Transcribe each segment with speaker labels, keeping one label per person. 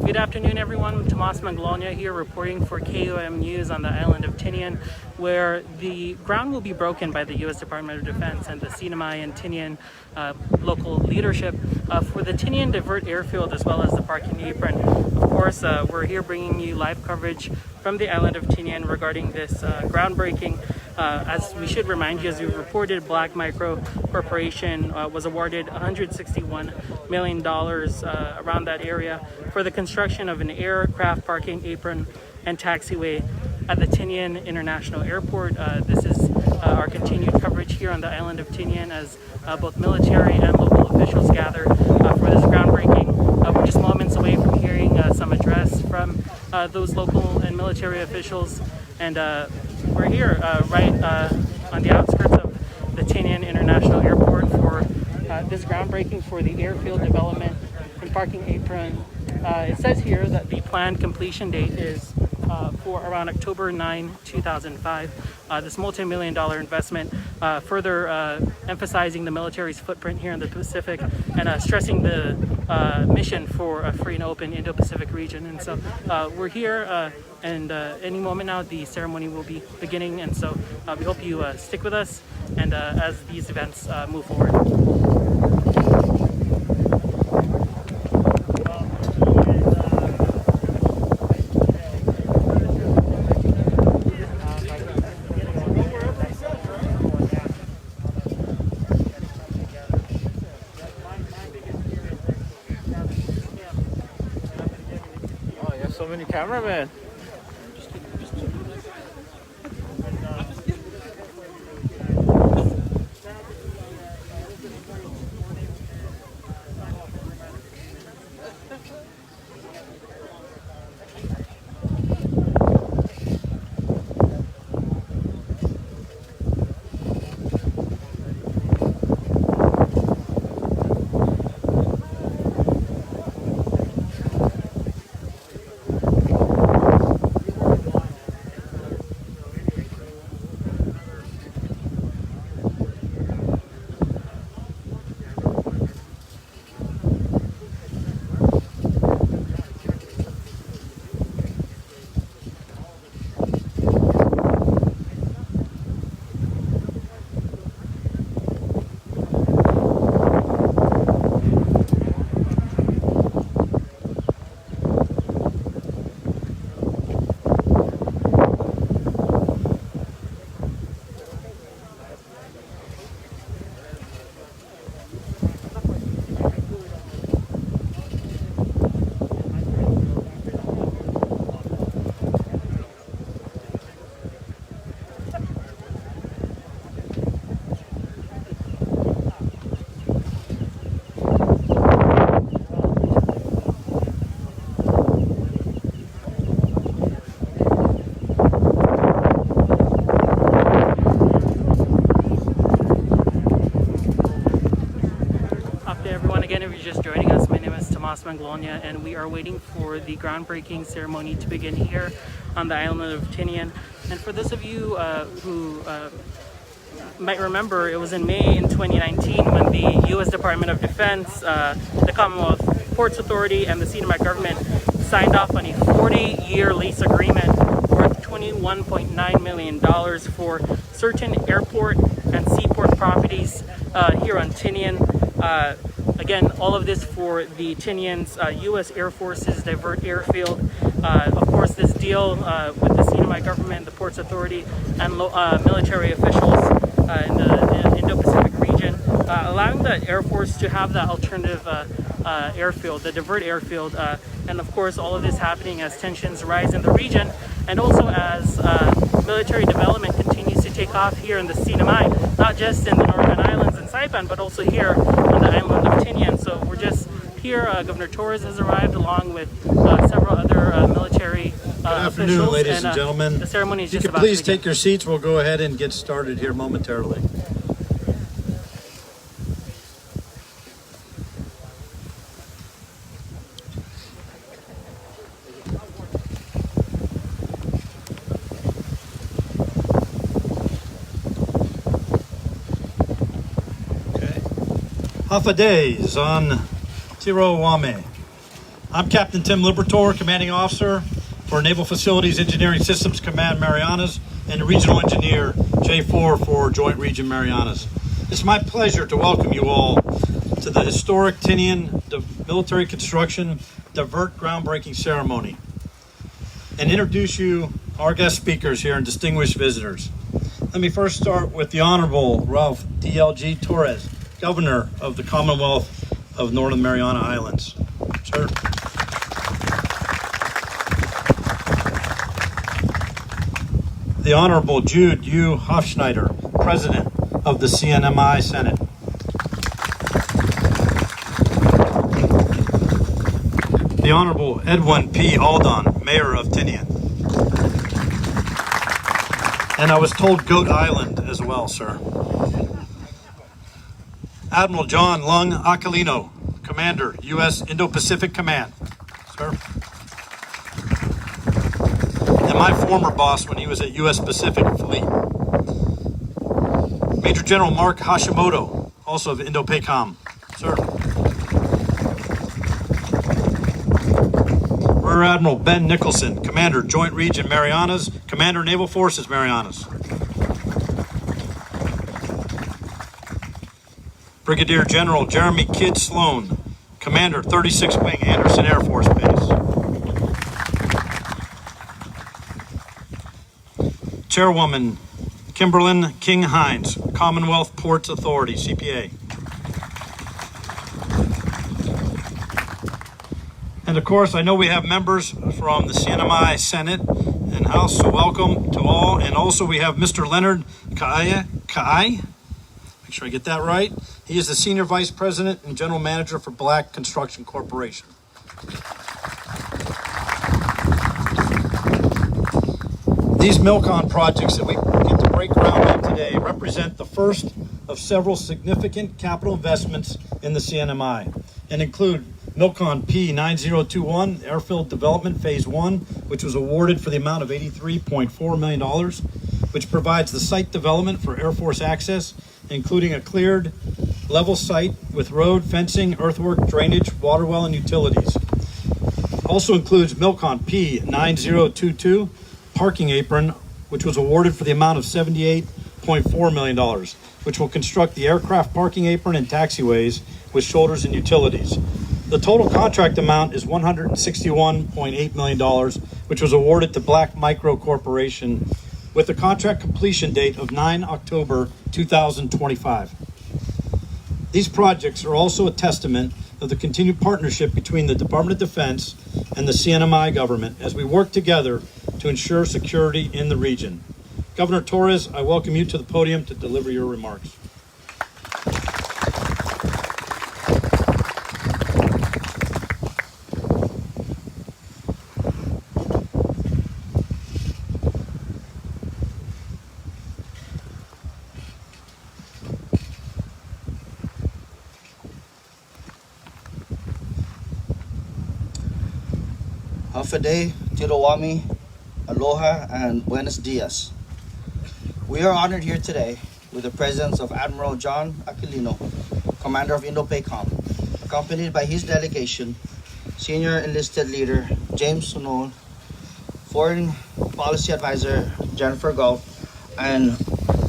Speaker 1: Good afternoon, everyone. Tomas Manglona here reporting for KOM News on the island of Tinian, where the ground will be broken by the U.S. Department of Defense and the CPA and Tinian local leadership for the Tinian divert airfield as well as the parking apron. Of course, we're here bringing you live coverage from the island of Tinian regarding this groundbreaking. As we should remind you, as we reported, Black Micro Corporation was awarded $161 million around that area for the construction of an aircraft parking apron and taxiway at the Tinian International Airport. This is our continued coverage here on the island of Tinian as both military and local officials gather for this groundbreaking. We're just moments away from hearing some address from those local and military officials, and we're here right on the outskirts of the Tinian International Airport for this groundbreaking for the airfield development and parking apron. It says here that the planned completion date is for around October 9, 2005. This multi-million-dollar investment further emphasizing the military's footprint here in the Pacific and stressing the mission for a free and open Indo-Pacific region. And so we're here, and any moment now the ceremony will be beginning. And so we hope you stick with us and as these events move forward.
Speaker 2: So many cameramen.
Speaker 1: Again, if you're just joining us, my name is Tomas Manglona, and we are waiting for the groundbreaking ceremony to begin here on the island of Tinian. And for those of you who might remember, it was in May in 2019 when the U.S. Department of Defense, the Commonwealth Ports Authority, and the CPA government signed off on a 40-year lease agreement worth $21.9 million for certain airport and seaport properties here on Tinian. Again, all of this for the Tinian's U.S. Air Force's divert airfield. Of course, this deal with the CPA government, the Ports Authority, and military officials in the Indo-Pacific region, allowing the Air Force to have that alternative airfield, the divert airfield. And of course, all of this happening as tensions rise in the region, and also as military development continues to take off here in the CPA, not just in the Northern Islands and Saipan, but also here on the island of Tinian. So we're just here. Governor Torres has arrived along with several other military
Speaker 3: Good afternoon,
Speaker 1: officials,
Speaker 3: ladies and gentlemen.
Speaker 1: The ceremony is just
Speaker 3: If you
Speaker 1: about
Speaker 3: could please
Speaker 1: to begin.
Speaker 3: take your seats, we'll go ahead and get started here momentarily. Hafa days on Tirawame. I'm Captain Tim Libertor, Commanding Officer for Naval Facilities Engineering Systems Command Marianas and Regional Engineer J4 for Joint Region Marianas. It's my pleasure to welcome you all to the historic Tinian military construction divert groundbreaking ceremony and introduce you our guest speakers here and distinguished visitors. Let me first start with the Honorable Ralph D.L.G. Torres, Governor of the Commonwealth of Northern Mariana Islands. Sir. The Honorable Jude U. Hofschneider, President of the CNMI Senate. The Honorable Edwin P. Aldon, Mayor of Tinian. And I was told Goat Island as well, sir. Admiral John Lung Aquilino, Commander, U.S. Indo-Pacific Command. Sir. And my former boss when he was at U.S. Pacific Fleet. Major General Mark Hashimoto, also of Indo-PACOM. Sir. Rear Admiral Ben Nicholson, Commander, Joint Region Marianas, Commander, Naval Forces Marianas. Brigadier General Jeremy Kidd Sloan, Commander, 36th Wing, Andersen Air Force Base. Chairwoman Kimberlyn King Hines, Commonwealth Ports Authority, CPA. And of course, I know we have members from the CNMI Senate and House, so welcome to all. And also we have Mr. Leonard Kai. Make sure I get that right. He is the Senior Vice President and General Manager for Black Construction Corporation. These MILCON projects that we get to break ground on today represent the first of several significant capital investments in the CNMI and include MILCON P9021 Airfield Development Phase 1, which was awarded for the amount of $83.4 million, which provides the site development for Air Force access, including a cleared level site with road, fencing, earthwork, drainage, water well, and utilities. Also includes MILCON P9022 Parking Apron, which was awarded for the amount of $78.4 million, which will construct the aircraft parking apron and taxiways with shoulders and utilities. The total contract amount is $161.8 million, which was awarded to Black Micro Corporation with a contract completion date of 9 October 2025. These projects are also a testament of the continued partnership between the Department of Defense and the CNMI government as we work together to ensure security in the region. Governor Torres, I welcome you to the podium to deliver your remarks.
Speaker 4: Hafide, Tirowami, Aloha, and Buenos Dias. We are honored here today with the presence of Admiral John Aquilino, Commander of Indo-PACOM, accompanied by his delegation, Senior Enlisted Leader James Sunol, Foreign Policy Advisor Jennifer Galt, and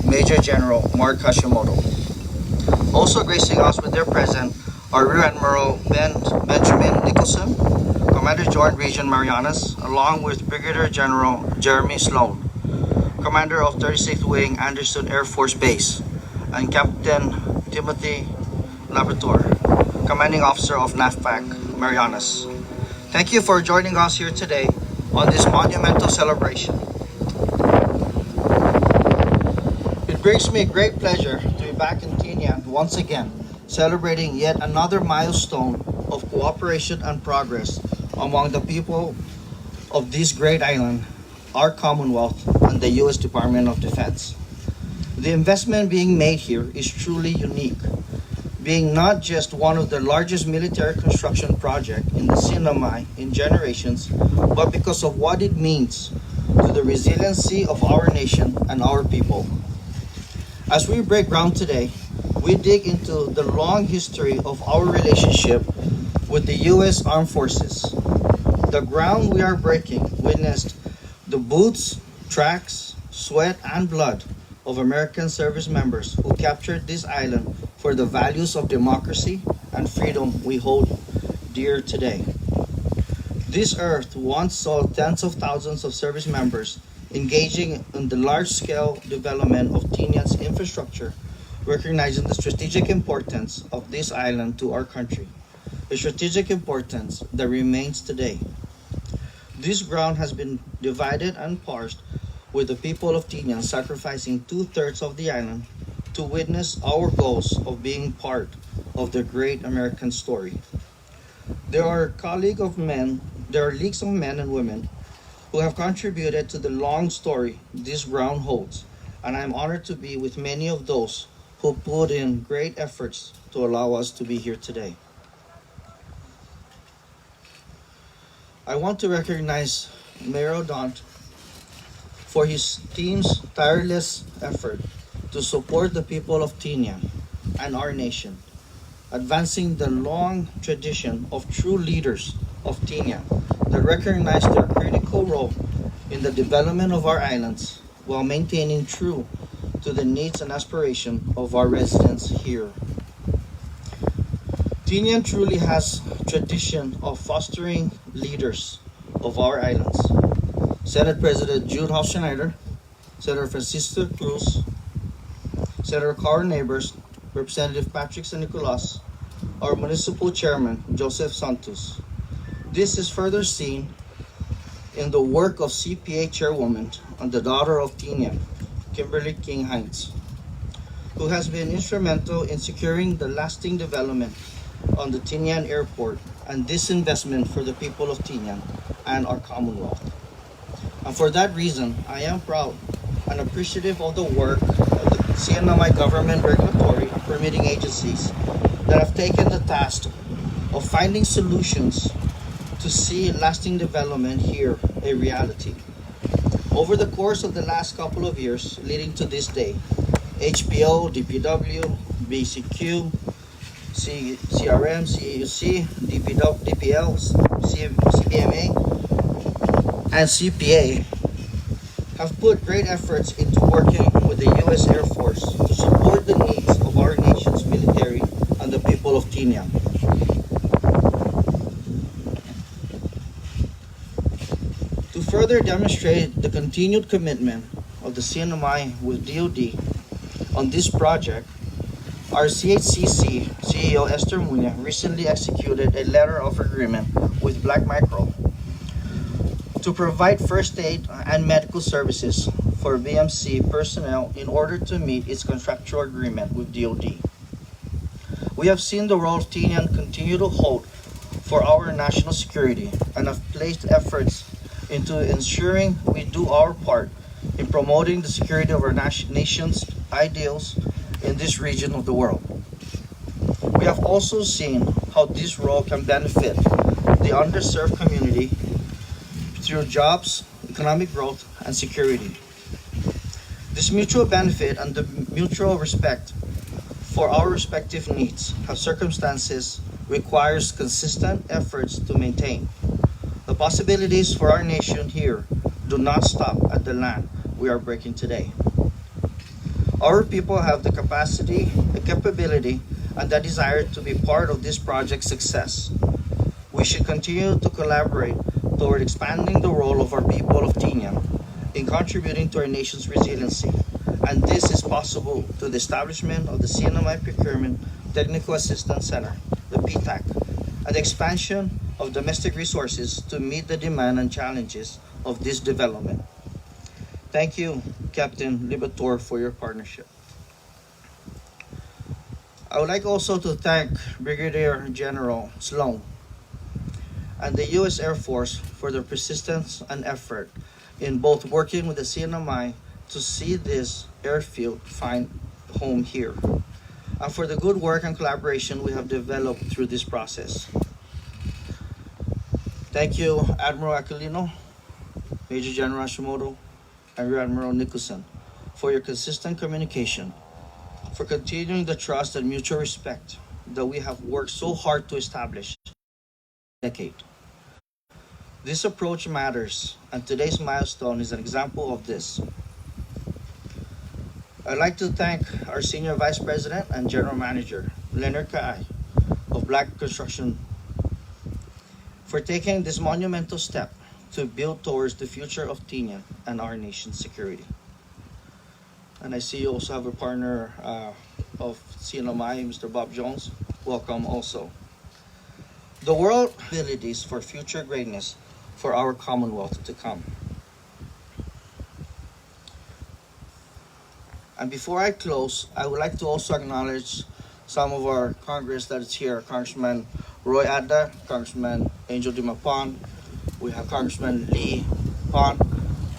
Speaker 4: Major General Mark Hashimoto. Also gracing us with their presence are Rear Admiral Benjamin Nicholson, Commander Joint Region Marianas, along with Brigadier General Jeremy Sloan, Commander of 36th Wing Andersen Air Force Base, and Captain Timothy Labrador, Commanding Officer of NAFPAC Marianas. Thank you for joining us here today on this monumental celebration. It brings me great pleasure to be back in Tinian once again, celebrating yet another milestone of cooperation and progress among the people of this great island, our Commonwealth, and the U.S. Department of Defense. The investment being made here is truly unique, being not just one of the largest military construction projects in the CNMI in generations, but because of what it means to the resiliency of our nation and our people. As we break ground today, we dig into the long history of our relationship with the U.S. Armed Forces. The ground we are breaking witnessed the boots, tracks, sweat, and blood of American service members who captured this island for the values of democracy and freedom we hold dear today. This earth once saw tens of thousands of service members engaging in the large-scale development of Tinian's infrastructure, recognizing the strategic importance of this island to our country, a strategic importance that remains today. This ground has been divided and parsed, with the people of Tinian sacrificing 2/3 of the island to witness our goals of being part of the great American story. There are leagues of men and women who have contributed to the long story this ground holds, and I am honored to be with many of those who put in great efforts to allow us to be here today. I want to recognize Mayor Odont for his team's tireless effort to support the people of Tinian and our nation, advancing the long tradition of true leaders of Tinian that recognize their critical role in the development of our islands while maintaining true to the needs and aspirations of our residents here. Tinian truly has tradition of fostering leaders of our islands. Senate President Jude Schneider, Senator Francisco Cruz, Senator Carl Neighbors, Representative Patrick San Nicolas, our Municipal Chairman Joseph Santos. This is further seen in the work of CPA Chairwoman and the daughter of Tinian, Kimberly King Hines, who has been instrumental in securing the lasting development on the Tinian Airport and this investment for the people of Tinian and our Commonwealth. And for that reason, I am proud and appreciative of the work of the CNMI government regulatory permitting agencies that have taken the task of finding solutions to see lasting development here a reality. Over the course of the last couple of years leading to this day, HPO, DPW, BCQ, CRM, CAUC, DPL, CPMA, and CPA have put great efforts into working with the U.S. Air Force to support the needs of our nation's military and the people of Tinian. To further demonstrate the continued commitment of the CNMI with DOD on this project, our CHCC CEO Esther Muña recently executed a letter of agreement with Black Micro to provide first aid and medical services for BMC personnel in order to meet its contractual agreement with DOD. We have seen the role Tinian continue to hold for our national security and have placed efforts into ensuring we do our part in promoting the security of our nation's ideals in this region of the world. We have also seen how this role can benefit the underserved community through jobs, economic growth, and security. This mutual benefit and the mutual respect for our respective needs have circumstances requires consistent efforts to maintain. The possibilities for our nation here do not stop at the land we are breaking today. Our people have the capacity, the capability, and the desire to be part of this project's success. We should continue to collaborate toward expanding the role of our people of Tinian in contributing to our nation's resiliency, and this is possible through the establishment of the CNMI Procurement Technical Assistance Center, the PTAC, and the expansion of domestic resources to meet the demand and challenges of this development. Thank you, Captain Libator, for your partnership. I would like also to thank Brigadier General Sloan and the U.S. Air Force for their persistence and effort in both working with the CNMI to see this airfield find home here, and for the good work and collaboration we have developed through this process. Thank you, Admiral Aquilino, Major General Hashimoto, and Rear Admiral Nicholson, for your consistent communication, for continuing the trust and mutual respect that we have worked so hard to establish decade. This approach matters, and today's milestone is an example of this. I'd like to thank our Senior Vice President and General Manager, Leonard Kaay, of Black Construction, for taking this monumental step to build towards the future of Tinian and our nation's security. And I see you also have a partner of CNMI, Mr. Bob Jones. Welcome also. The world abilities for future greatness for our Commonwealth to come. And before I close, I would like to also acknowledge some of our Congress that is here. Congressman Roy Adda, Congressman Angel Dimapon, we have Congressman Lee Pon,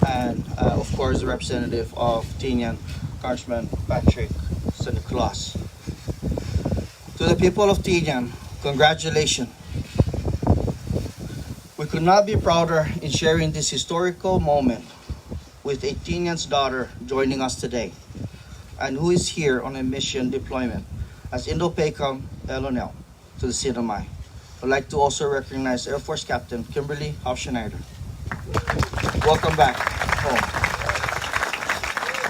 Speaker 4: and of course the representative of Tinian, Congressman Patrick St. Nicholas. To the people of Tinian, congratulations. We could not be prouder in sharing this historical moment with a Tinian's daughter joining us today, and who is here on a mission deployment as Indo-PACOM LOL to the CNMI. I'd like to also recognize Air Force Captain Kimberly Hofschneider. Welcome back home.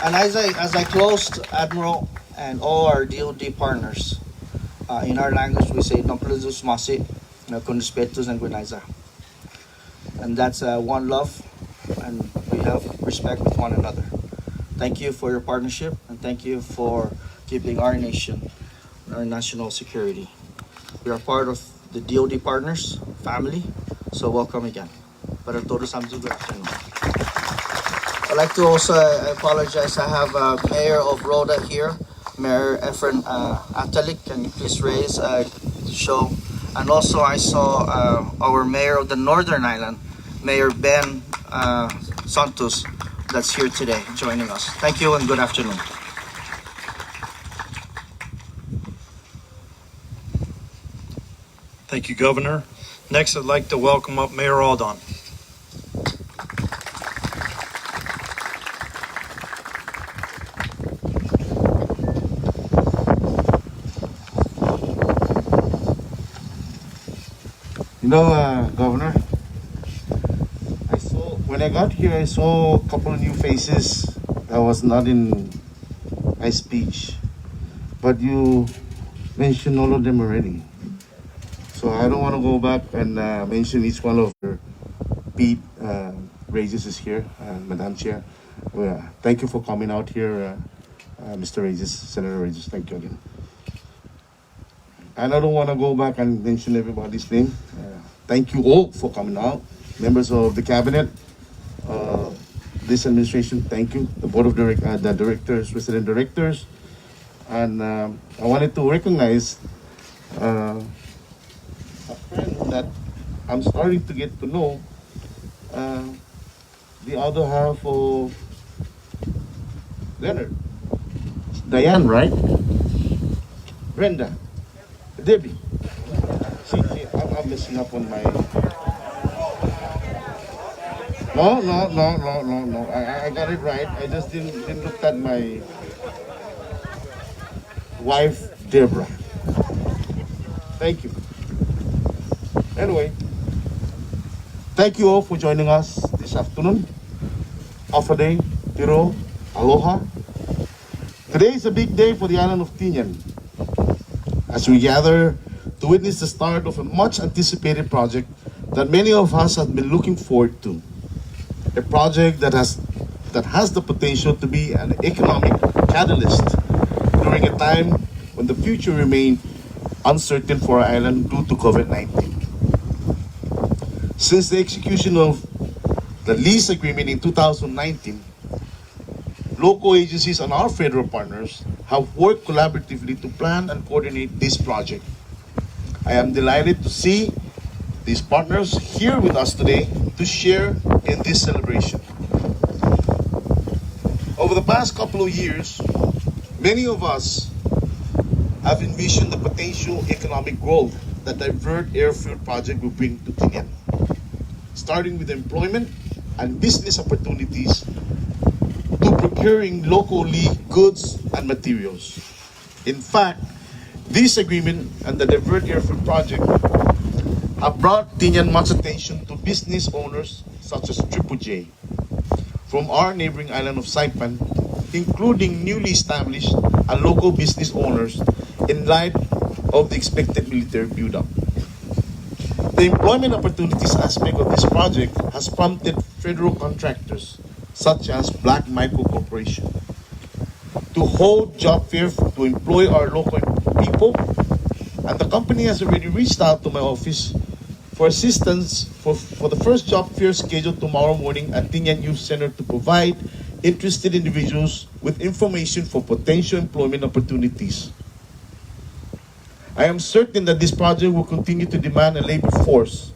Speaker 4: And as I closed, Admiral and all our DOD partners, in our language we say, "Nompludus masi, con respetos and guinaiza." And that's one love, and we have respect with one another. Thank you for your partnership, and thank you for keeping our nation, our national security. We are part of the DOD partners family, so welcome again. Para todos ang good afternoon. I'd like to also apologize. I have Mayor of Rhoda here, Mayor Efren Atalik. Can you please raise to show? And also I saw our Mayor of the Northern Island, Mayor Ben Santos, that's here today joining us. Thank you and good afternoon.
Speaker 3: Thank you, Governor. Next, I'd like to welcome up Mayor Aldon.
Speaker 5: You know, Governor, when I got here, I saw a couple of new faces that was not in my speech, but you mentioned all of them already. So I don't want to go back and mention each one of your Pete Regis is here, Madam Chair. Thank you for coming out here, Mr. Regis, Senator Regis. Thank you again. And I don't want to go back and mention everybody's name. Thank you all for coming out. Members of the Cabinet, this administration, thank you. The Board of the Directors, Resident Directors. And I wanted to recognize a friend that I'm starting to get to know, the other half of Leonard. Diane, right? Brenda. Debbie. See, I'm messing up on my... No. I got it right. I just didn't look at my wife, Deborah. Thank you. Anyway, thank you all for joining us this afternoon. Afade, Tiro, Aloha. Today is a big day for the island of Tinian, as we gather to witness the start of a much anticipated project that many of us have been looking forward to. A project that has the potential to be an economic catalyst during a time when the future remains uncertain for our island due to COVID-19. Since the execution of the lease agreement in 2019, local agencies and our federal partners have worked collaboratively to plan and coordinate this project. I am delighted to see these partners here with us today to share in this celebration. Over the past couple of years, many of us have envisioned the potential economic growth that divert airfield project will bring to Tinian, starting with employment and business opportunities to procuring locally goods and materials. In fact, this agreement and the divert airfield project have brought Tinian much attention to business owners such as Triple J from our neighboring island of Saipan, including newly established and local business owners in light of the expected military buildup. The employment opportunities aspect of this project has prompted federal contractors such as Black Micro Corporation to hold job fair to employ our local people, and the company has already reached out to my office for assistance for the first job fair scheduled tomorrow morning at Tinian Youth Center to provide interested individuals with information for potential employment opportunities. I am certain that this project will continue to demand a labor force,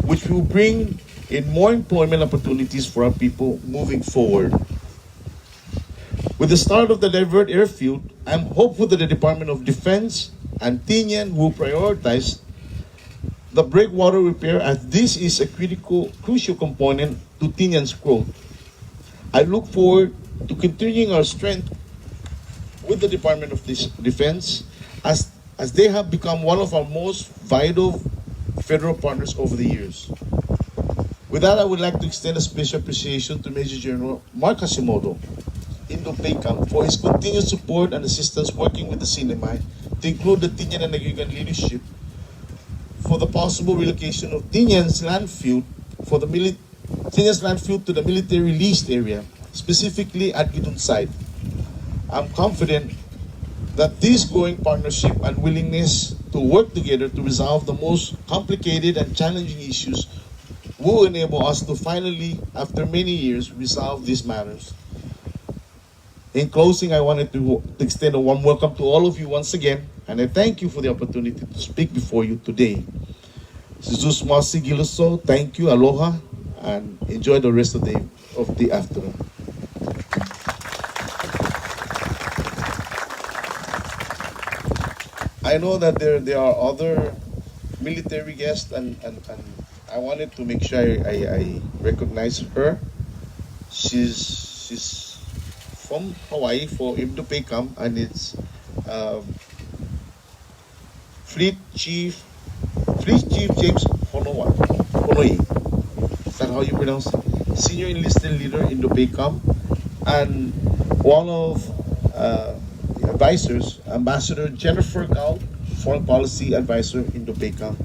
Speaker 5: which will bring in more employment opportunities for our people moving forward. With the start of the divert airfield, I am hopeful that the Department of Defense and Tinian will prioritize the breakwater repair, as this is a crucial component to Tinian's growth. I look forward to continuing our strength with the Department of Defense as they have become one of our most vital federal partners over the years. With that, I would like to extend a special appreciation to Major General Mark Hashimoto, Indo-PACOM, for his continued support and assistance working with the CNMI to include the Tinian and Naguigan leadership for the possible relocation of Tinian's landfill to the military leased area, specifically at Gidun site. I'm confident that this growing partnership and willingness to work together to resolve the most complicated and challenging issues will enable us to finally, after many years, resolve these matters. In closing, I wanted to extend a warm welcome to all of you once again, and I thank you for the opportunity to speak before you today. Jesus Masi Giluso, thank you, aloha, and enjoy the rest of the afternoon. I know that there are other military guests, and I wanted to make sure I recognize her. She's from Hawaii for Indo-PACOM, and it's Fleet Chief James Honoi. Is that how you pronounce it? Senior enlisted leader Indo-PACOM, and one of the advisors, Ambassador Jennifer Gao, Foreign Policy Advisor Indo-PACOM.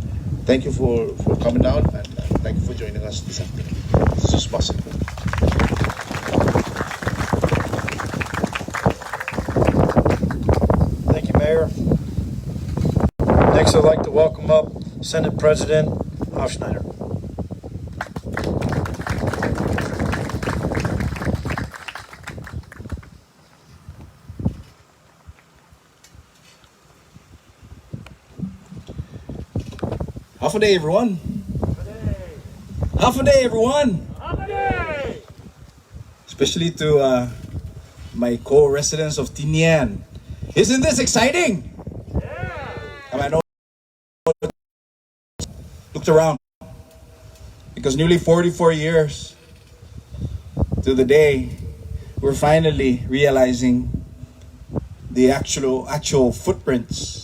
Speaker 5: Thank you for coming down, and thank you for joining us this afternoon. This is possible.
Speaker 3: Thank you, Mayor. Next, I'd like to welcome up Senate President Hofschneider.
Speaker 6: Half a day, everyone. Half a day, everyone.
Speaker 2: Half a day!
Speaker 6: Especially to my co-residents of Tinian. Isn't this exciting?
Speaker 2: Yeah!
Speaker 6: I know. Looked around because nearly 44 years to the day, we're finally realizing the actual footprints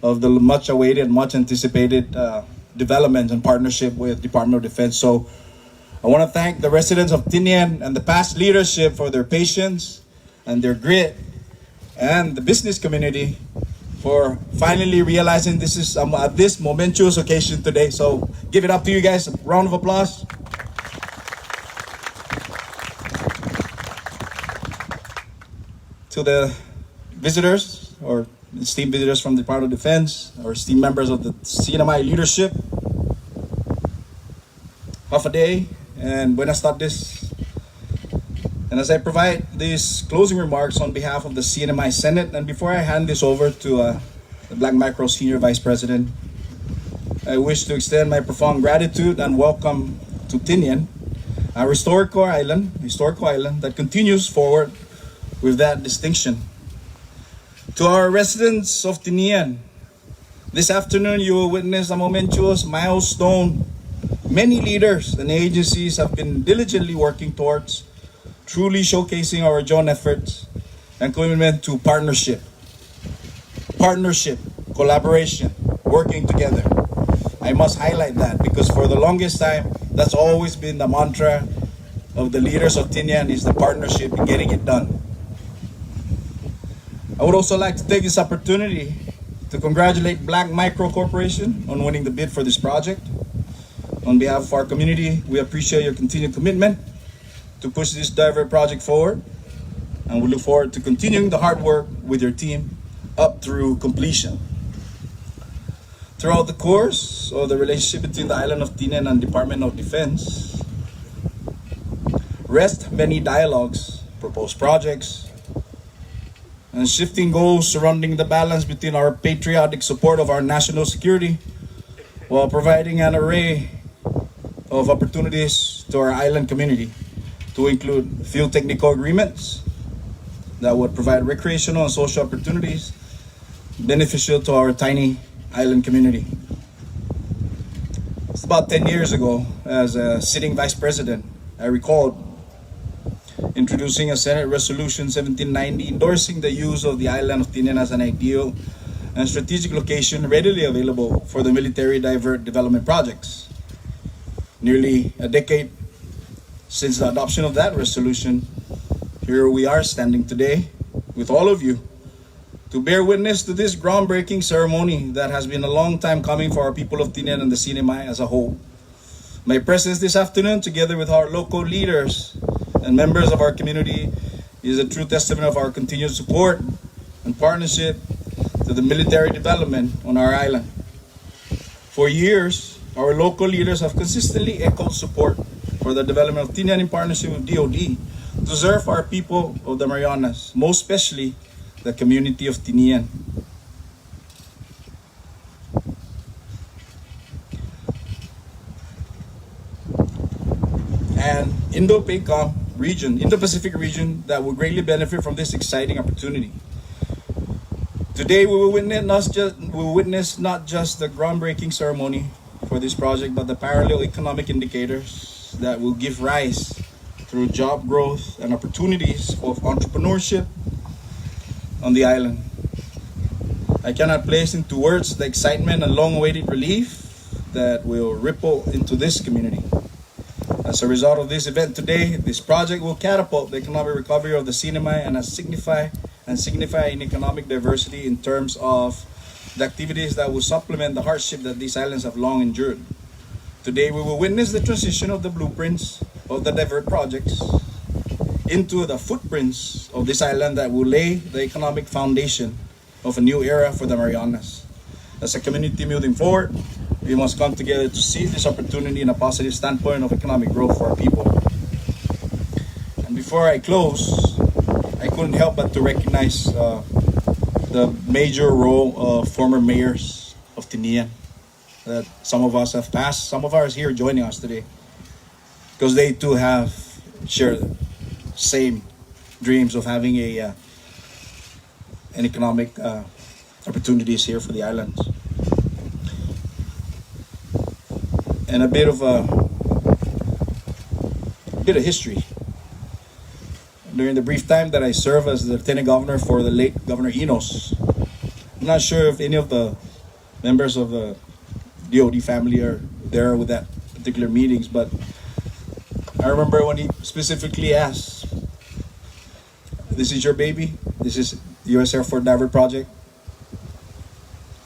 Speaker 6: of the much awaited, much anticipated development and partnership with Department of Defense. So I want to thank the residents of Tinian and the past leadership for their patience and their grit, and the business community for finally realizing this is this momentous occasion today. So give it up to you guys, a round of applause. To the visitors or esteemed visitors from the Department of Defense, or esteemed members of the CNMI leadership, half a day and buenas tardes. And as I provide these closing remarks on behalf of the CNMI Senate, and before I hand this over to the Black Macro Senior Vice President, I wish to extend my profound gratitude and welcome to Tinian, a historical island that continues forward with that distinction. To our residents of Tinian, this afternoon you will witness a momentous milestone many leaders and agencies have been diligently working towards, truly showcasing our joint efforts and commitment to partnership, collaboration, working together. I must highlight that because for the longest time, that's always been the mantra of the leaders of Tinian is the partnership in getting it done. I would also like to take this opportunity to congratulate Black Micro Corporation on winning the bid for this project. On behalf of our community, we appreciate your continued commitment to push this divert project forward, and we look forward to continuing the hard work with your team up through completion. Throughout the course of the relationship between the island of Tinian and Department of Defense, rest many dialogues, proposed projects, and shifting goals surrounding the balance between our patriotic support of our national security while providing an array of opportunities to our island community to include field technical agreements that would provide recreational and social opportunities beneficial to our tiny island community. It's about 10 years ago, as a sitting vice president, I recalled introducing a Senate Resolution 1790 endorsing the use of the island of Tinian as an ideal and strategic location readily available for the military divert development projects. Nearly a decade since the adoption of that resolution, here we are standing today with all of you to bear witness to this groundbreaking ceremony that has been a long time coming for our people of Tinian and the CNMI as a whole. My presence this afternoon, together with our local leaders and members of our community, is a true testament of our continued support and partnership to the military development on our island. For years, our local leaders have consistently echoed support for the development of Tinian in partnership with DOD to serve our people of the Marianas, most especially the community of Tinian. And Indo-Pacific region that will greatly benefit from this exciting opportunity. Today we will witness not just the groundbreaking ceremony for this project, but the parallel economic indicators that will give rise through job growth and opportunities of entrepreneurship on the island. I cannot place into words the excitement and long-awaited relief that will ripple into this community. As a result of this event today, this project will catapult the economic recovery of the CNMI and signify an economic diversity in terms of the activities that will supplement the hardship that these islands have long endured. Today, we will witness the transition of the blueprints of the divert projects into the footprints of this island that will lay the economic foundation of a new era for the Marianas. As a community moving forward, we must come together to seize this opportunity in a positive standpoint of economic growth for our people. And before I close, I couldn't help but to recognize the major role of former mayors of Tinian that some of us have passed, some of us here joining us today, because they too have shared the same dreams of having an economic opportunities here for the islands. And a bit of history. During the brief time that I served as the Lieutenant Governor for the late Governor Enos, I'm not sure if any of the members of the DOD family are there with that particular meetings, but I remember when he specifically asked, "This is your baby? This is the U.S. Air Force Divert Project?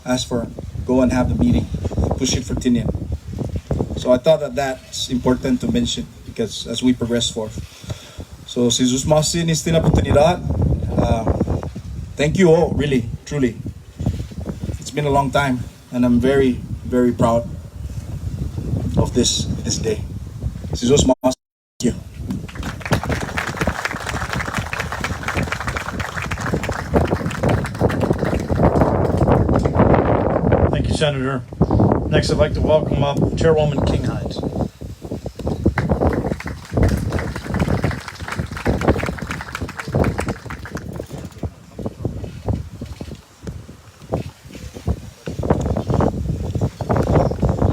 Speaker 6: Ask for it. Go and have the meeting. Push it for Tinian." So I thought that that's important to mention because as we progress forth. So si Jesus Masin esta oportunidad, thank you all, really, truly. It's been a long time and I'm very, very proud of this day. Si Jesus Masin, thank you.
Speaker 3: Thank you, Senator. Next, I'd like to welcome up Chairwoman King-Hines.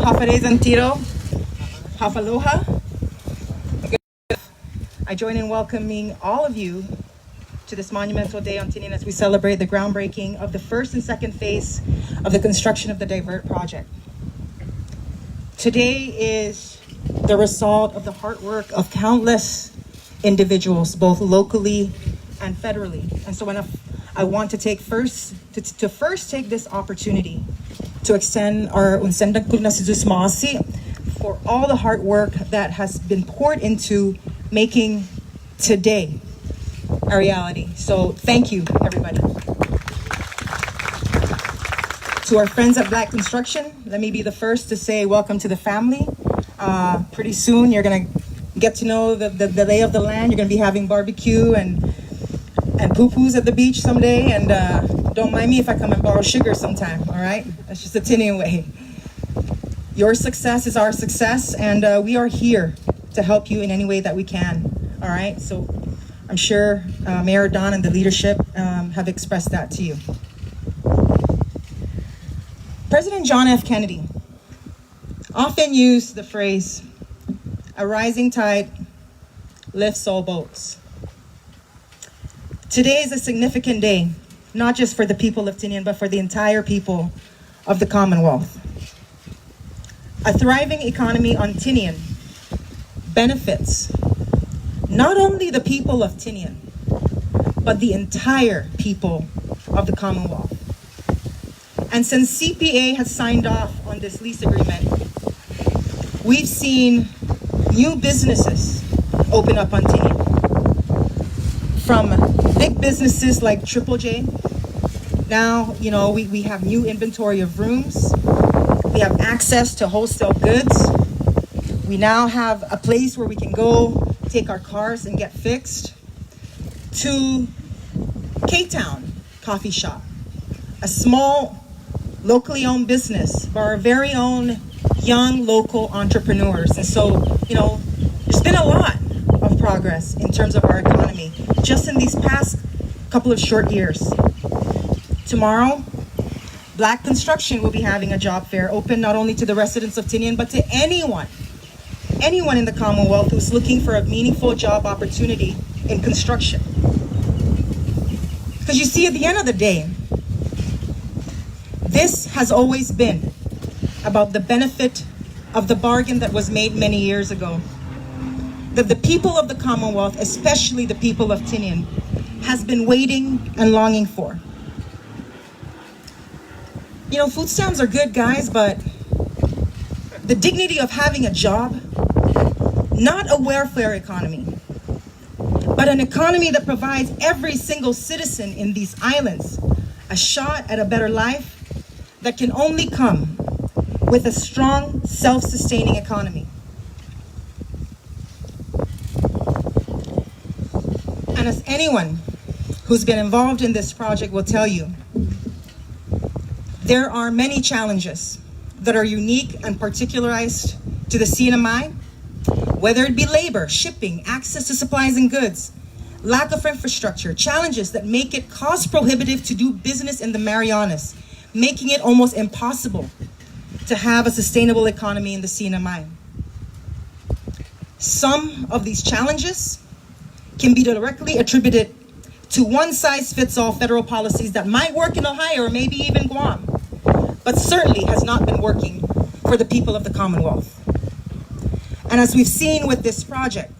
Speaker 7: Hafare Zantiro, Hafaloha. I join in welcoming all of you to this monumental day on Tinian as we celebrate the groundbreaking of the first and second phase of the construction of the divert project. Today is the result of the hard work of countless individuals, both locally and federally. And so I want to take first take this opportunity to extend our unsendang masi for all the hard work that has been poured into making today a reality. So thank you, everybody. To our friends at Black Construction, let me be the first to say welcome to the family. Pretty soon you're gonna get to know the lay of the land. You're gonna be having barbecue and poo-poos at the beach someday. And don't mind me if I come and borrow sugar sometime, all right? That's just a Tinian way. Your success is our success, and we are here to help you in any way that we can, all right? So I'm sure Mayor Don and the leadership have expressed that to you. President John F. Kennedy often used the phrase, "A rising tide lifts all boats." Today is a significant day, not just for the people of Tinian, but for the entire people of the Commonwealth. A thriving economy on Tinian benefits not only the people of Tinian, but the entire people of the Commonwealth. And since CPA has signed off on this lease agreement, we've seen new businesses open up on Tinian. From big businesses like Triple J. Now, we have new inventory of rooms. We have access to wholesale goods. We now have a place where we can go take our cars and get fixed. To K-Town Coffee Shop, a small locally owned business by our very own young local entrepreneurs. And so, there's been a lot of progress in terms of our economy just in these past couple of short years. Tomorrow, Black Construction will be having a job fair open not only to the residents of Tinian, but to anyone in the Commonwealth who's looking for a meaningful job opportunity in construction. Because you see, at the end of the day, this has always been about the benefit of the bargain that was made many years ago, that the people of the Commonwealth, especially the people of Tinian, has been waiting and longing for. Food stamps are good, guys, but the dignity of having a job, not a welfare economy, but an economy that provides every single citizen in these islands a shot at a better life, that can only come with a strong, self-sustaining economy. And as anyone who's been involved in this project will tell you, there are many challenges that are unique and particularized to the CNMI, whether it be labor, shipping, access to supplies and goods, lack of infrastructure, challenges that make it cost prohibitive to do business in the Marianas, making it almost impossible to have a sustainable economy in the CNMI. Some of these challenges can be directly attributed to one-size-fits-all federal policies that might work in Ohio or maybe even Guam, but certainly has not been working for the people of the Commonwealth. And as we've seen with this project,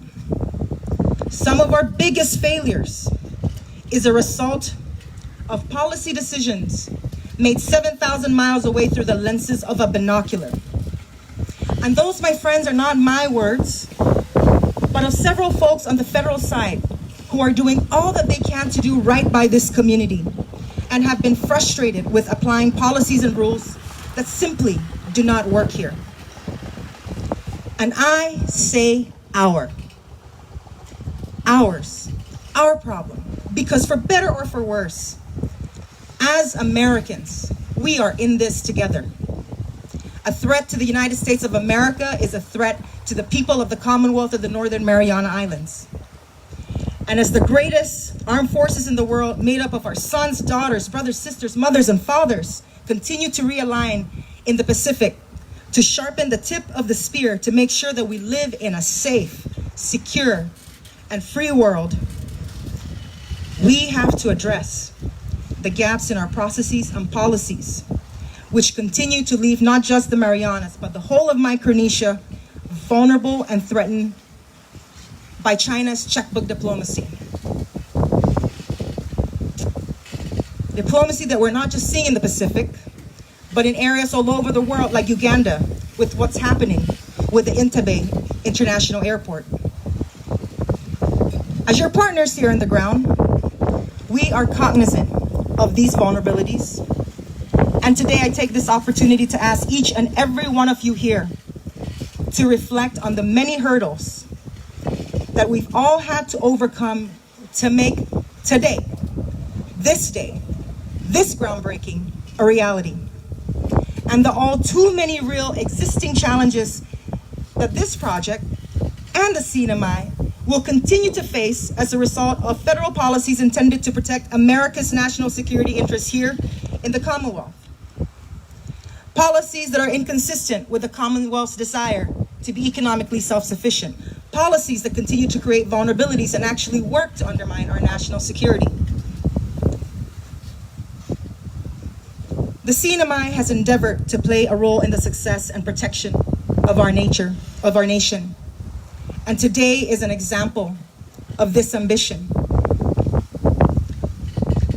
Speaker 7: some of our biggest failures is a result of policy decisions made 7,000 miles away through the lenses of a binocular. And those, my friends, are not my words, but of several folks on the federal side who are doing all that they can to do right by this community and have been frustrated with applying policies and rules that simply do not work here. And I say ours, our problem, because for better or for worse, as Americans, we are in this together. A threat to the United States of America is a threat to the people of the Commonwealth of the Northern Mariana Islands. And as the greatest armed forces in the world, made up of our sons, daughters, brothers, sisters, mothers, and fathers, continue to realign in the Pacific to sharpen the tip of the spear to make sure that we live in a safe, secure, and free world, we have to address the gaps in our processes and policies. which continue to leave not just the Marianas, but the whole of Micronesia vulnerable and threatened by China's checkbook diplomacy. Diplomacy that we're not just seeing in the Pacific, but in areas all over the world, like Uganda, with what's happening with the Entebbe International Airport. As your partners here on the ground, we are cognizant of these vulnerabilities. And today I take this opportunity to ask each and every one of you here to reflect on the many hurdles that we've all had to overcome to make today, this day, this groundbreaking a reality. And the all too many real existing challenges that this project and the CNMI will continue to face as a result of federal policies intended to protect America's national security interests here in the Commonwealth. Policies that are inconsistent with the Commonwealth's desire to be economically self-sufficient. Policies that continue to create vulnerabilities and actually work to undermine our national security. The CNMI has endeavored to play a role in the success and protection of our nation. And today is an example of this ambition.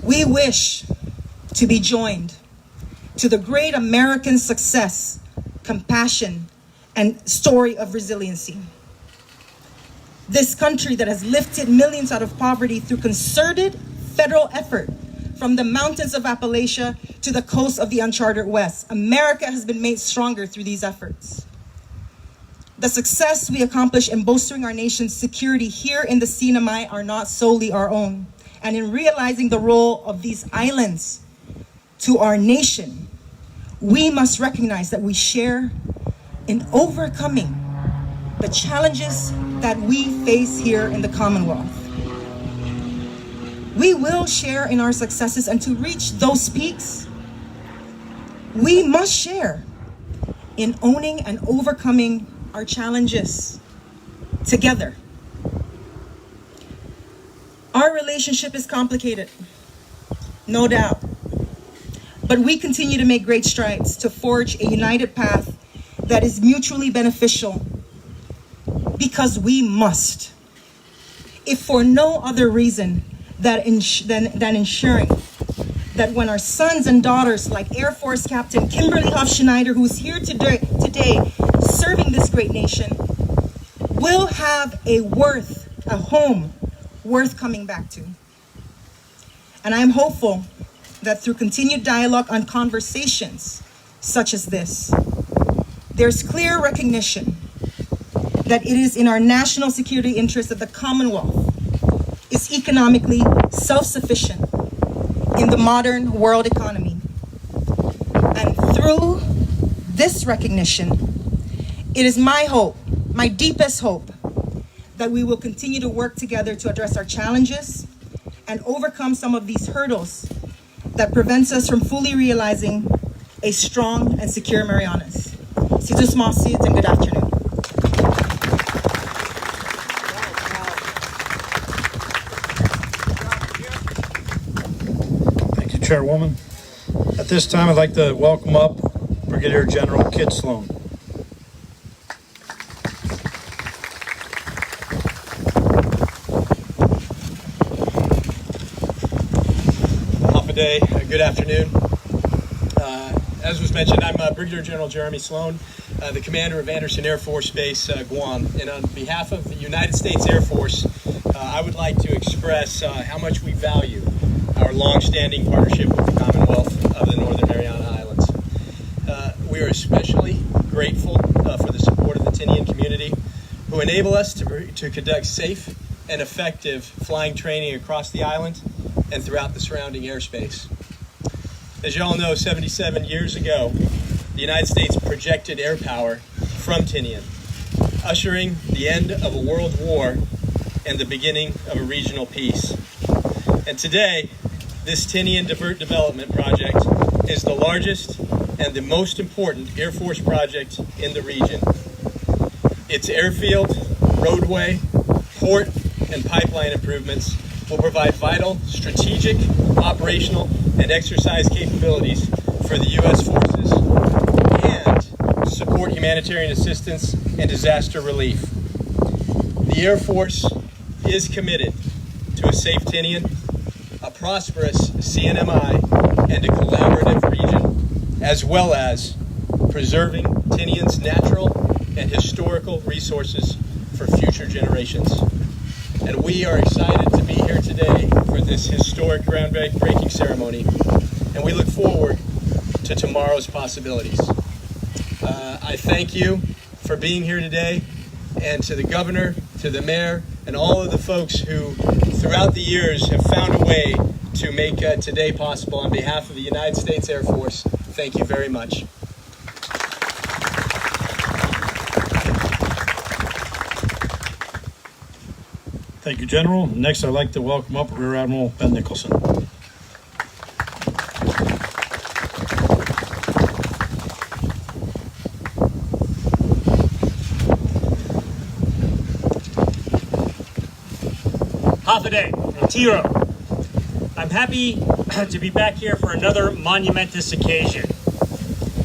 Speaker 7: We wish to be joined to the great American success, compassion, and story of resiliency. This country that has lifted millions out of poverty through concerted federal effort from the mountains of Appalachia to the coast of the uncharted West. America has been made stronger through these efforts. The success we accomplish in bolstering our nation's security here in the CNMI are not solely our own. And in realizing the role of these islands to our nation, we must recognize that we share in overcoming the challenges that we face here in the Commonwealth. We will share in our successes, and to reach those peaks, we must share in owning and overcoming our challenges together. Our relationship is complicated, no doubt, but we continue to make great strides to forge a united path that is mutually beneficial, because we must, if for no other reason than ensuring that when our sons and daughters, like Air Force Captain Kimberly Hoff-Schneider, who is here today serving this great nation, will have a home worth coming back to. And I am hopeful that through continued dialogue on conversations such as this, there's clear recognition that it is in our national security interest that the Commonwealth is economically self-sufficient in the modern world economy. And through this recognition, it is my hope, my deepest hope, that we will continue to work together to address our challenges and overcome some of these hurdles that prevents us from fully realizing a strong and secure Marianas. Situs Masit, and good afternoon.
Speaker 3: Thank you, Chairwoman. At this time, I'd like to welcome up Brigadier General Kit Sloan.
Speaker 8: Day. Good afternoon. As was mentioned, I'm Brigadier General Jeremy Sloan, the commander of Andersen Air Force Base, Guam. And on behalf of the United States Air Force, I would like to express how much we value our long-standing partnership with the Commonwealth of the Northern Mariana Islands. We are especially grateful for the support of the Tinian community, who enable us to conduct safe and effective flying training across the island and throughout the surrounding airspace. As you all know, 77 years ago, the United States projected air power from Tinian, ushering the end of a world war and the beginning of a regional peace. And today, this Tinian Divert development project is the largest and the most important Air Force project in the region. Its airfield, roadway, port, and pipeline improvements will provide vital strategic, operational, and exercise capabilities for the U.S. forces and to support humanitarian assistance and disaster relief. The Air Force is committed to a safe Tinian, a prosperous CNMI, and a collaborative region, as well as preserving Tinian's natural and historical resources for future generations. And we are excited to be here today for this historic groundbreaking ceremony, and we look forward to tomorrow's possibilities. I thank you for being here today, and to the governor, to the mayor, and all of the folks who throughout the years have found a way to make today possible. On behalf of the United States Air Force, thank you very much.
Speaker 3: Thank you, General. Next, I'd like to welcome up Rear Admiral Ben Nicholson.
Speaker 9: Hafide, Tiro. I'm happy to be back here for another monumentous occasion.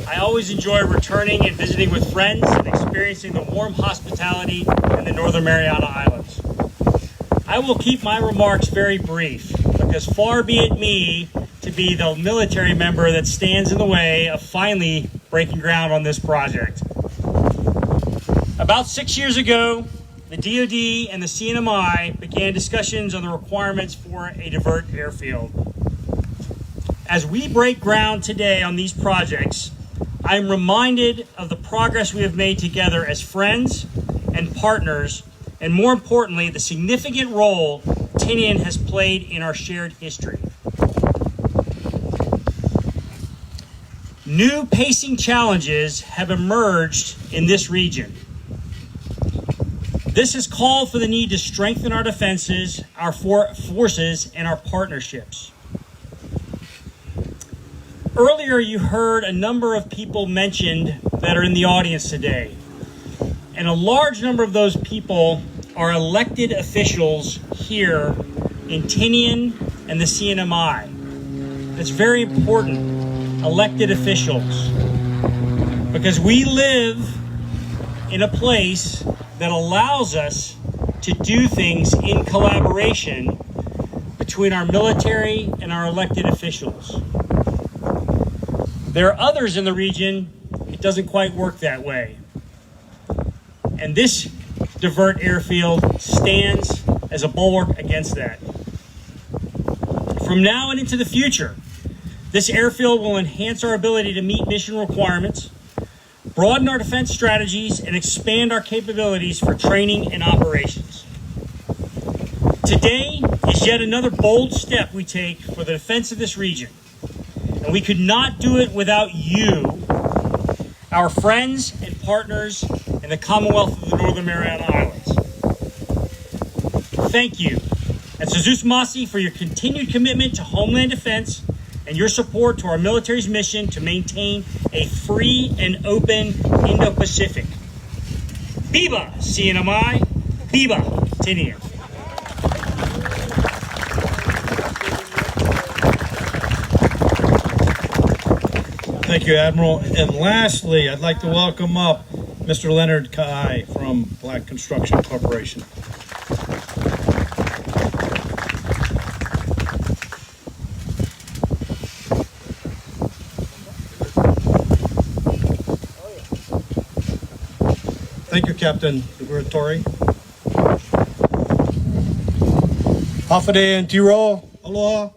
Speaker 9: I always enjoy returning and visiting with friends and experiencing the warm hospitality in the Northern Mariana Islands. I will keep my remarks very brief, because far be it me to be the military member that stands in the way of finally breaking ground on this project. About 6 years ago, the DOD and the CNMI began discussions on the requirements for a divert airfield. As we break ground today on these projects, I am reminded of the progress we have made together as friends and partners, and more importantly, the significant role Tinian has played in our shared history. New pacing challenges have emerged in this region. This has called for the need to strengthen our defenses, our forces, and our partnerships. Earlier, you heard a number of people mentioned that are in the audience today. And a large number of those people are elected officials here in Tinian and the CNMI. That's very important, elected officials, because we live in a place that allows us to do things in collaboration between our military and our elected officials. There are others in the region, it doesn't quite work that way. And this divert airfield stands as a bulwark against that. From now and into the future, this airfield will enhance our ability to meet mission requirements, broaden our defense strategies, and expand our capabilities for training and operations. Today is yet another bold step we take for the defense of this region, and we could not do it without you, our friends and partners in the Commonwealth of the Northern Mariana Islands. Thank you, and Sazus Masi, for your continued commitment to homeland defense and your support to our military's mission to maintain a free and open Indo-Pacific. Viva CNMI, Viva Tinian.
Speaker 3: Thank you, Admiral. And lastly, I'd like to welcome up Mr. Leonard Kai from Black Construction Corporation. Thank you, Captain Divertori. Hafide and Tiro, aloha.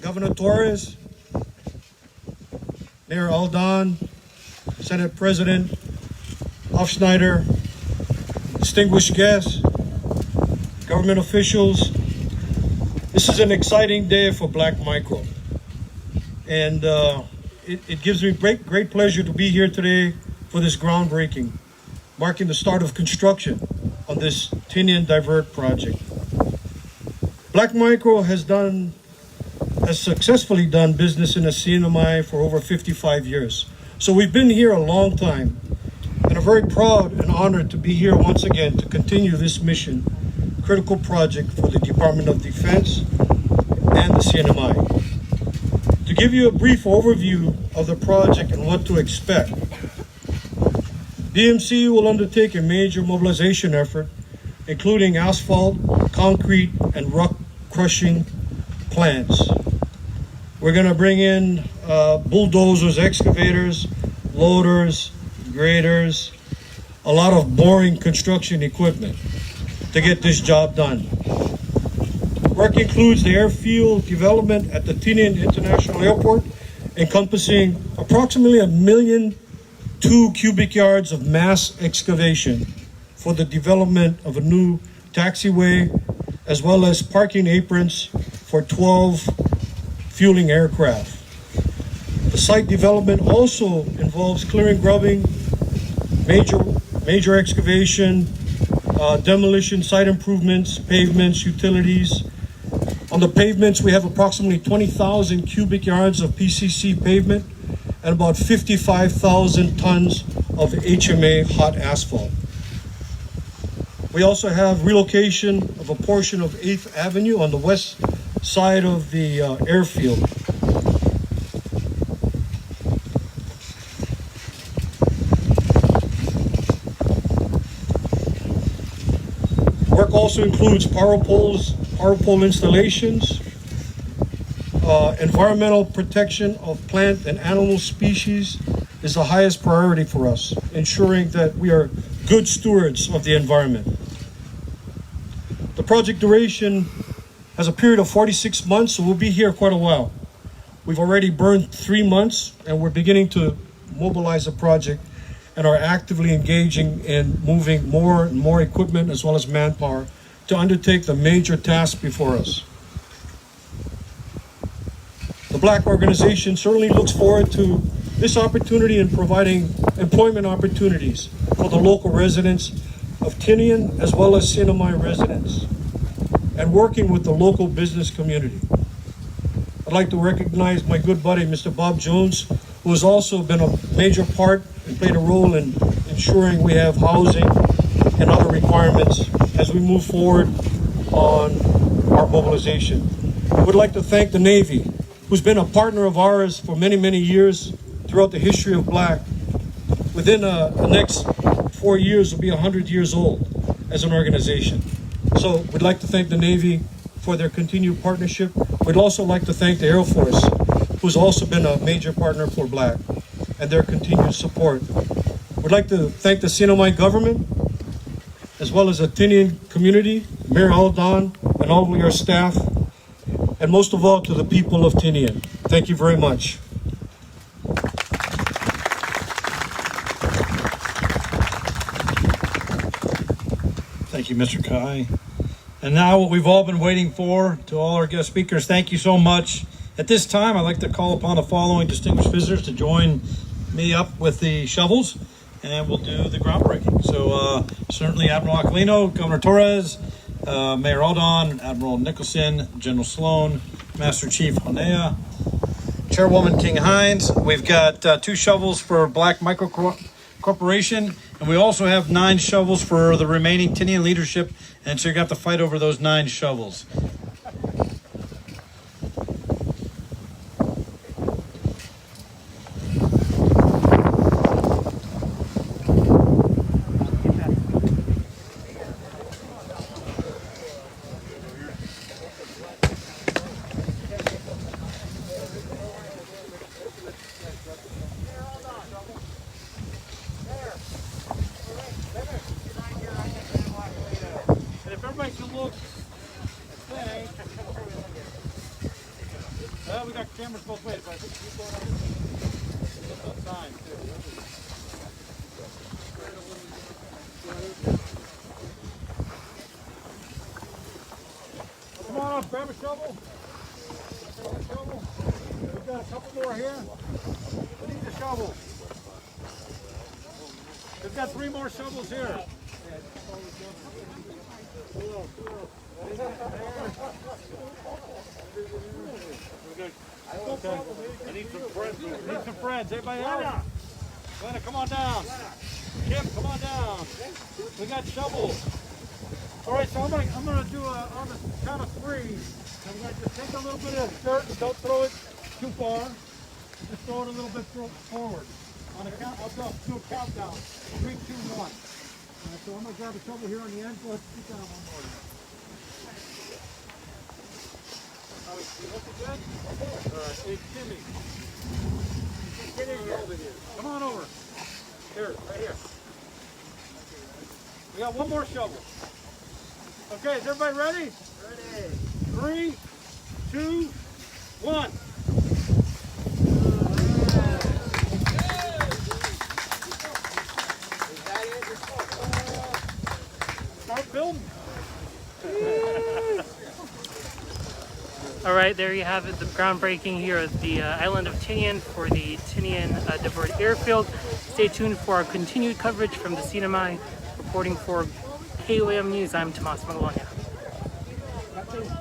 Speaker 3: Governor Torres, Mayor Aldan, Senate President Hofschneider, distinguished guests, government officials. This is an exciting day for Black Micro. And it gives me great pleasure to be here today for this groundbreaking, marking the start of construction on this Tinian divert project. Black Micro has successfully done business in the CNMI for over 55 years. So we've been here a long time, and I'm very proud and honored to be here once again to continue this mission, critical project for the Department of Defense and the CNMI.
Speaker 10: To give you a brief overview of the project and what to expect, DMC will undertake a major mobilization effort, including asphalt, concrete, and rock crushing plants. We're going to bring in bulldozers, excavators, loaders, graders, a lot of boring construction equipment to get this job done. Work includes the airfield development at the Tinian International Airport, encompassing approximately 1,000,002 cubic yards of mass excavation for the development of a new taxiway, as well as parking aprons for 12 fueling aircraft. The site development also involves clearing, grubbing, major excavation, demolition, site improvements, pavements, utilities. On the pavements, we have approximately 20,000 cubic yards of PCC pavement and about 55,000 tons of HMA hot asphalt. We also have relocation of a portion of 8th Avenue on the west side of the airfield. Work also includes power pole installations, environmental protection of plant and animal species is the highest priority for us, ensuring that we are good stewards of the environment. The project duration has a period of 46 months, so we'll be here quite a while. We've already burned 3 months, and we're beginning to mobilize the project and are actively engaging in moving more and more equipment as well as manpower to undertake the major task before us. The Black organization certainly looks forward to this opportunity in providing employment opportunities for the local residents of Tinian as well as CNMI residents, and working with the local business community. I'd like to recognize my good buddy, Mr. Bob Jones, who has also been a major part and played a role in ensuring we have housing and other requirements as we move forward on our mobilization. I would like to thank the Navy, who's been a partner of ours for many, many years throughout the history of Black. Within the next 4 years, will be 100 years old as an organization. So we'd like to thank the Navy for their continued partnership. We'd also like to thank the Air Force, who's also been a major partner for Black, and their continued support. We'd like to thank the CNMI government, as well as the Tinian community, Mayor Aldon, and all of your staff, and most of all to the people of Tinian. Thank you very much.
Speaker 3: Thank you, Mr. Kai. And now what we've all been waiting for, to all our guest speakers, thank you so much. At this time, I'd like to call upon the following distinguished visitors to join me up with the shovels, and we'll do the groundbreaking. So certainly Admiral Aquilino, Governor Torres, Mayor Aldon, Admiral Nicholson, General Sloan, Master Chief Honea, Chairwoman King Hines. We've got 2 shovels for Black Micro Corporation, and we also have 9 shovels for the remaining Tinian leadership, and so you're going to have to fight over those 9 shovels. Well, we got cameras both ways, but I think you're going on the sign too. Come on up, grab a shovel. We've got a couple more here. We need a shovel. We've got 3 more shovels here. Okay. I need some friends. Need some friends. Everybody else? Glenna, come on down. Kim, come on down. We got shovels. All right, so I'm gonna do on the count of 3.
Speaker 10: I'm going to just take a little bit of dirt and don't throw it too far. Just throw it a little bit forward. On a count, I'll do a countdown. 3, 2, 1. So I'm going to grab a shovel here on the end. Let's keep that on one more. You looking good? All right. Hey, Timmy. Get in here. Come on over. Here, right here. We got one more shovel. Okay, is everybody ready? Ready. 3, 2, 1. Start building.
Speaker 1: All right, there you have it, the groundbreaking here at the island of Tinian for the Tinian divert airfield. Stay tuned for our continued coverage from the CNMI. Reporting for KOM News, I'm Tomas Manglona.